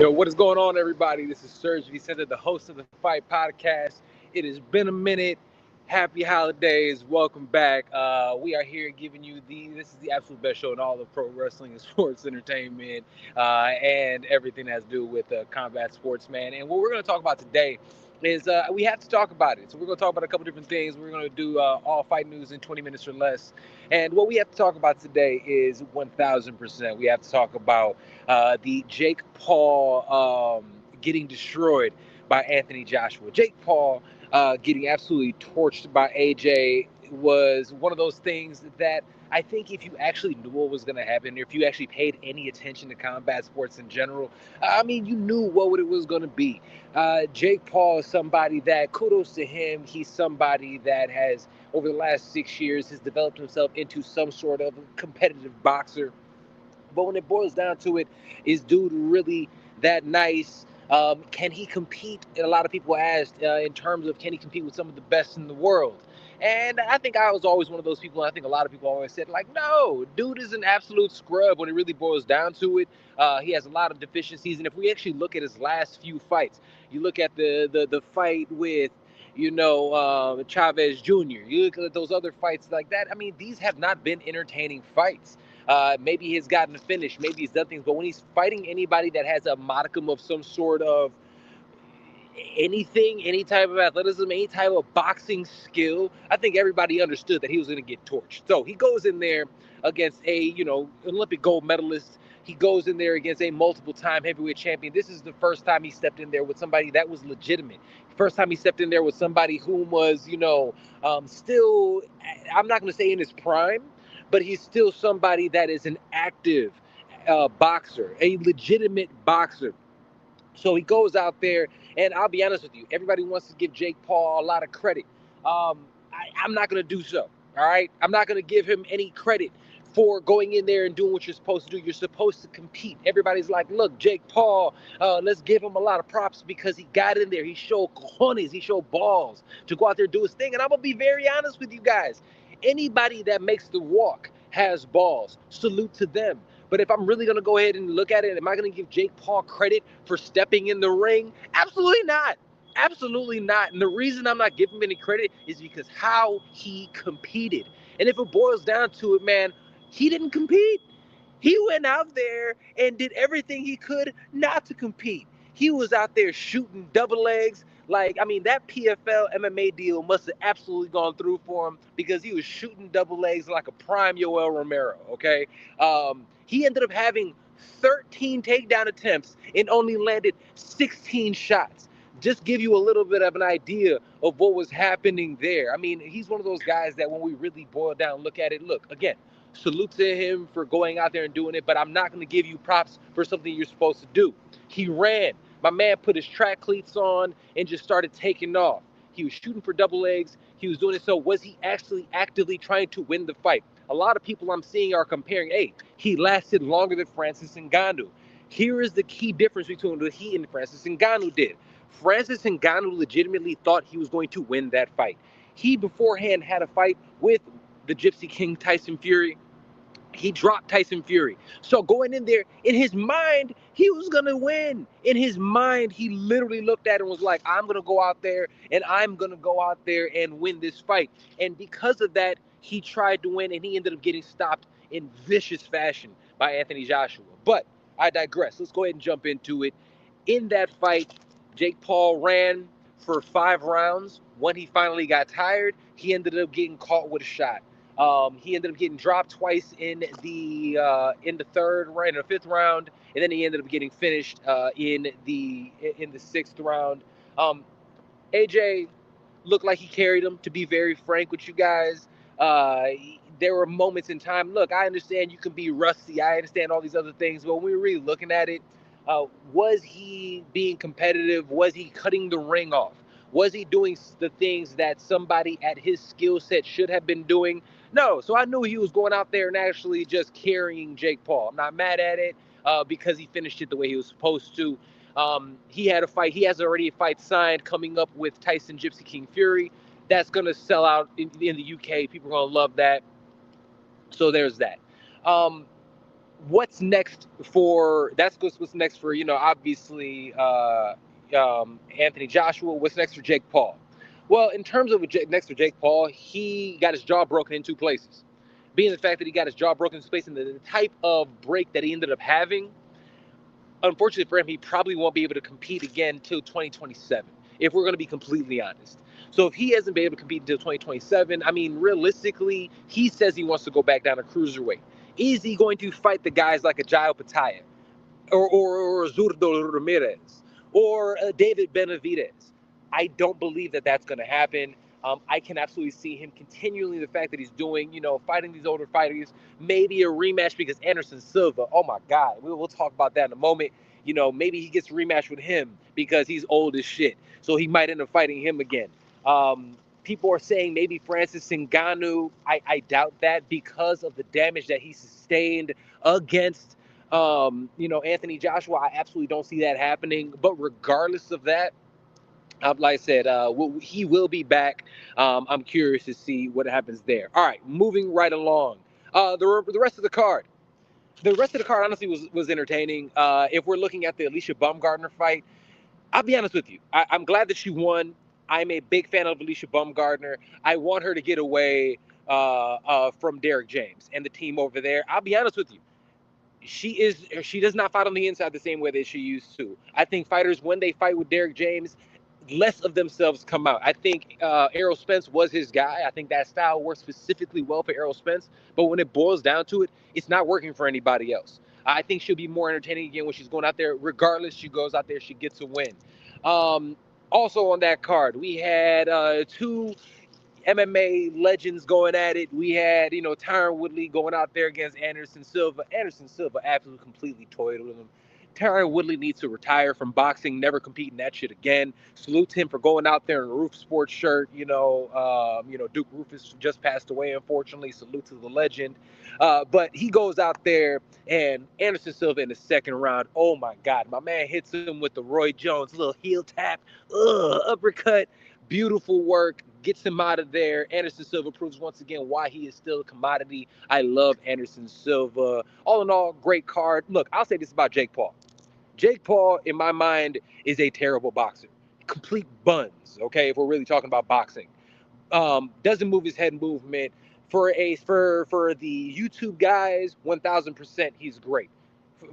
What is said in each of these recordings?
Yo, what is going on, everybody? This is SERG, VICENTE, the host of the Fight Podcast. It has been a minute. Happy holidays. Welcome back. We are here giving you this is the absolute best show in all of pro wrestling and sports entertainment and everything that has to do with combat sports, man. And what we're going to talk about today is we have to talk about it. So we're going to talk about a couple different things. We're going to do all fight news in 20 minutes or less. And what we have to talk about today is 1,000%. We have to talk about the Jake Paul getting destroyed by Anthony Joshua. Jake Paul getting absolutely torched by AJ was one of those things that I think if you actually knew what was going to happen, or if you actually paid any attention to combat sports in general, I mean, you knew what it was going to be. Jake Paul is somebody that, kudos to him, he's somebody that has, over the last 6 years, has developed himself into some sort of competitive boxer. But when it boils down to it, is dude really that nice? Can he compete? And a lot of people asked in terms of can he compete with some of the best in the world? And I think I was always one of those people. And I think a lot of people always said, like, no, dude is an absolute scrub when it really boils down to it. He has a lot of deficiencies. And if we actually look at his last few fights, you look at the fight with, Chavez Jr., you look at those other fights like that. I mean, these have not been entertaining fights. Maybe he's gotten a finish, maybe he's done things, but when he's fighting anybody that has a modicum of some sort of anything, any type of athleticism, any type of boxing skill, I think everybody understood that he was going to get torched. So he goes in there against a, Olympic gold medalist. He goes in there against a multiple-time heavyweight champion. This is the first time he stepped in there with somebody that was legitimate. First time he stepped in there with somebody who was, still, I'm not going to say in his prime, but he's still somebody that is an active boxer, a legitimate boxer. So he goes out there, and I'll be honest with you, everybody wants to give Jake Paul a lot of credit. I'm not going to do so, all right? I'm not going to give him any credit for going in there and doing what you're supposed to do. You're supposed to compete. Everybody's like, look, Jake Paul, let's give him a lot of props because he got in there. He showed cojones, he showed balls to go out there and do his thing. And I'm going to be very honest with you guys. Anybody that makes the walk has balls. Salute to them. But if I'm really going to go ahead and look at it, am I going to give Jake Paul credit for stepping in the ring? Absolutely not. Absolutely not. And the reason I'm not giving him any credit is because how he competed. And if it boils down to it, man, he didn't compete. He went out there and did everything he could not to compete. He was out there shooting double legs. Like, I mean, that PFL MMA deal must have absolutely gone through for him because he was shooting double legs like a prime Yoel Romero, okay? He ended up having 13 takedown attempts and only landed 16 shots. Just give you a little bit of an idea of what was happening there. I mean, he's one of those guys that when we really boil down, look at it, look, again, salute to him for going out there and doing it, but I'm not going to give you props for something you're supposed to do. He ran. My man put his track cleats on and just started taking off. He was shooting for double legs. He was doing it. So was he actually actively trying to win the fight? A lot of people I'm seeing are comparing, hey, he lasted longer than Francis Ngannou. Here is the key difference between what he and Francis Ngannou did. Francis Ngannou legitimately thought he was going to win that fight. He beforehand had a fight with the Gypsy King Tyson Fury. He dropped Tyson Fury. So going in there, in his mind, he was going to win. In his mind, he literally looked at it and was like, I'm going to go out there and I'm going to go out there and win this fight. And because of that, he tried to win and he ended up getting stopped in vicious fashion by Anthony Joshua. But I digress. Let's go ahead and jump into it. In that fight, Jake Paul ran for 5 rounds. When he finally got tired, he ended up getting caught with a shot. He ended up getting dropped twice in the 5th round, and then he ended up getting finished in the 6th round. AJ looked like he carried him. To be very frank with you guys, there were moments in time. Look, I understand you can be rusty. I understand all these other things, but when we were really looking at it, was he being competitive? Was he cutting the ring off? Was he doing the things that somebody at his skill set should have been doing? No. So I knew he was going out there and actually just carrying Jake Paul. I'm not mad at it because he finished it the way he was supposed to. He had a fight. He has already a fight signed coming up with Tyson Gypsy King Fury. That's going to sell out in the UK. People are going to love that. So there's that. what's next for what's next for obviously Anthony Joshua. What's next for Jake Paul? Well, in terms of next for Jake Paul, he got his jaw broken in two places. Being the fact that he got his jaw broken in space and the type of break that he ended up having, unfortunately for him, he probably won't be able to compete again until 2027, if we're going to be completely honest. So if he hasn't been able to compete until 2027, I mean, realistically, he says he wants to go back down to cruiserweight. Is he going to fight the guys like a Jairo Pataya or Zurdo Ramirez or David Benavidez? I don't believe that that's going to happen. I can absolutely see him continually the fact that he's doing, fighting these older fighters, maybe a rematch because Anderson Silva, oh my God, we'll talk about that in a moment. Maybe he gets a rematch with him because he's old as shit. So he might end up fighting him again. People are saying maybe Francis Ngannou. I doubt that because of the damage that he sustained against, Anthony Joshua. I absolutely don't see that happening. But regardless of that, like I said, he will be back. I'm curious to see what happens there. All right, moving right along. The rest of the card. The rest of the card honestly was entertaining. If we're looking at the Alicia Baumgardner fight, I'll be honest with you. I'm glad that she won. I'm a big fan of Alicia Baumgardner. I want her to get away from Derek James and the team over there. I'll be honest with you. She does not fight on the inside the same way that she used to. I think fighters, when they fight with Derek James, less of themselves come out. I think Errol Spence was his guy. I think that style works specifically well for Errol Spence. But when it boils down to it, it's not working for anybody else. I think she'll be more entertaining again when she's going out there. Regardless, she goes out there, she gets a win. Also on that card, we had two MMA legends going at it. We had, Tyron Woodley going out there against Anderson Silva. Anderson Silva absolutely completely toyed with him. Tyron Woodley needs to retire from boxing, never compete in that shit again. Salute to him for going out there in a Roof Sports shirt. Duke Rufus just passed away, unfortunately. Salute to the legend. But he goes out there, and Anderson Silva in the second round, oh my God, my man hits him with the Roy Jones little heel tap, uppercut. Beautiful work, gets him out of there. Anderson Silva proves once again why he is still a commodity. I love Anderson Silva. All in all, great card. Look, I'll say this about Jake Paul. Jake Paul, in my mind, is a terrible boxer. Complete buns, okay, if we're really talking about boxing. Doesn't move his head movement. For the YouTube guys, 1000%, he's great.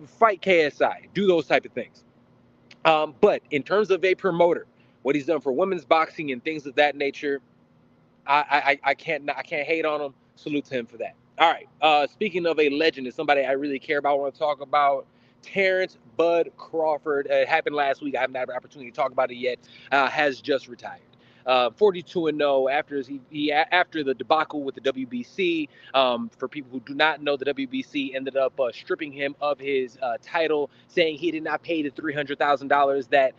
Fight KSI, do those type of things. But in terms of a promoter, what he's done for women's boxing and things of that nature, I can't hate on him. Salute to him for that. All right. Speaking of a legend and somebody I really care about, I want to talk about Terence Bud Crawford. It happened last week. I haven't had an opportunity to talk about it yet. Has just retired. 42-0 after the debacle with the WBC. For people who do not know, the WBC ended up stripping him of his title, saying he did not pay the $300,000 that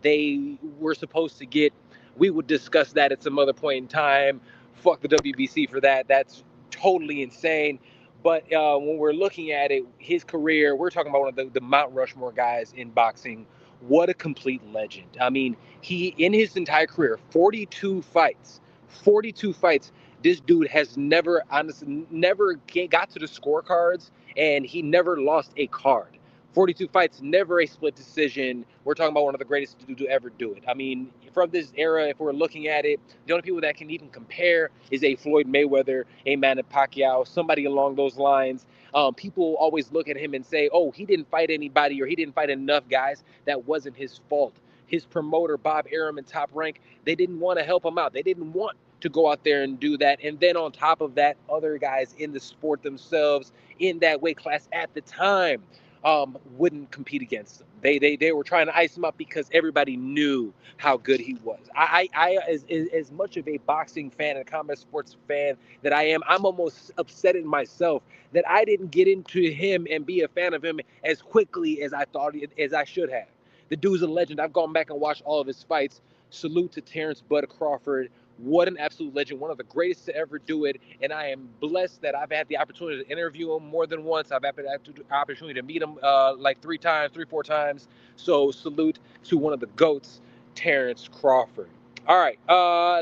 they were supposed to get. We would discuss that at some other point in time. Fuck the WBC for that. That's totally insane. But when we're looking at it, his career, we're talking about one of the Mount Rushmore guys in boxing. What a complete legend. I mean, he, in his entire career, 42 fights. This dude has never got to the scorecards, and he never lost a card. 42 fights, never a split decision. We're talking about one of the greatest to ever do it. I mean, from this era, if we're looking at it, the only people that can even compare is a Floyd Mayweather, a Manny Pacquiao, somebody along those lines. People always look at him and say, oh, he didn't fight anybody or he didn't fight enough guys. That wasn't his fault. His promoter, Bob Arum and Top Rank, they didn't want to help him out. They didn't want to go out there and do that. And then on top of that, other guys in the sport themselves in that weight class at the time wouldn't compete against him. They were trying to ice him up because everybody knew how good he was. As much of a boxing fan and combat sports fan that I am, I'm almost upset at myself that I didn't get into him and be a fan of him as quickly as I should have. The dude's a legend. I've gone back and watched all of his fights. Salute to Terence Bud Crawford. What an absolute legend, one of the greatest to ever do it. And I am blessed that I've had the opportunity to interview him more than once. I've had the opportunity to meet him like 4 times. So salute to one of the GOATs, Terence Crawford. All right,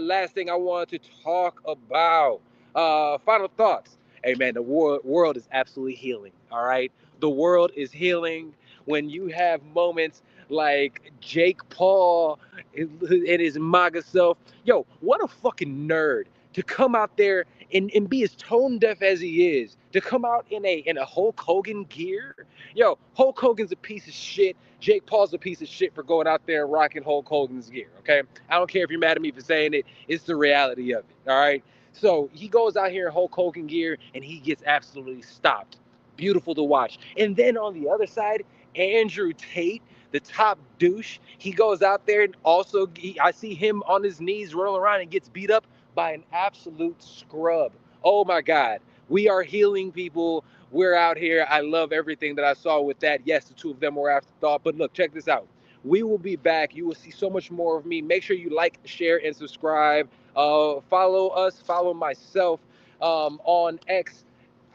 last thing I wanted to talk about, final thoughts. Hey man, the world is absolutely healing. All right, the world is healing when you have moments like Jake Paul and his MAGA self. Yo, what a fucking nerd to come out there and be as tone deaf as he is. To come out in a Hulk Hogan gear. Yo, Hulk Hogan's a piece of shit. Jake Paul's a piece of shit for going out there and rocking Hulk Hogan's gear. Okay, I don't care if you're mad at me for saying it. It's the reality of it. All right. So he goes out here in Hulk Hogan gear and he gets absolutely stopped. Beautiful to watch. And then on the other side, Andrew Tate, the top douche, he goes out there and also I see him on his knees rolling around and gets beat up by an absolute scrub. Oh my God. We are healing people. We're out here. I love everything that I saw with that. Yes, the two of them were afterthought, but look, check this out. We will be back. You will see so much more of me. Make sure you like, share, and subscribe. Follow us, follow myself on X,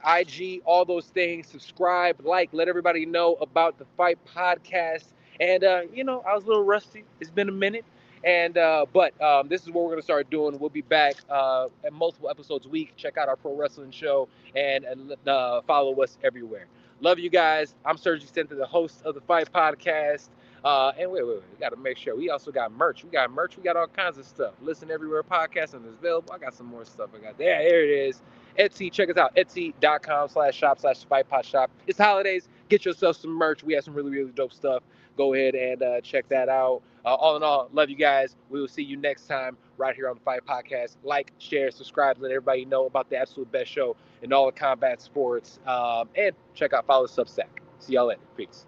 IG, all those things. Subscribe, like, let everybody know about the Fight Podcast. And, I was a little rusty. It's been a minute. And but this is what we're gonna start doing. We'll be back at multiple episodes a week. Check out our pro wrestling show and follow us everywhere. Love you guys. I'm Serg Vicente, the host of the Fight Podcast. And wait, we got to make sure. We also got merch. We got merch. We got all kinds of stuff. Listen everywhere podcasting is available. I got some more stuff. I got there. There it is. Etsy. Check us out. Etsy.com/shop/FightPodShop. It's holidays. Get yourself some merch. We have some really, really dope stuff. Go ahead and check that out. All in all, love you guys. We will see you next time right here on the Fight Podcast. Like, share, subscribe. Let everybody know about the absolute best show in all the combat sports. And check out Follow Substack. See y'all later. Peace.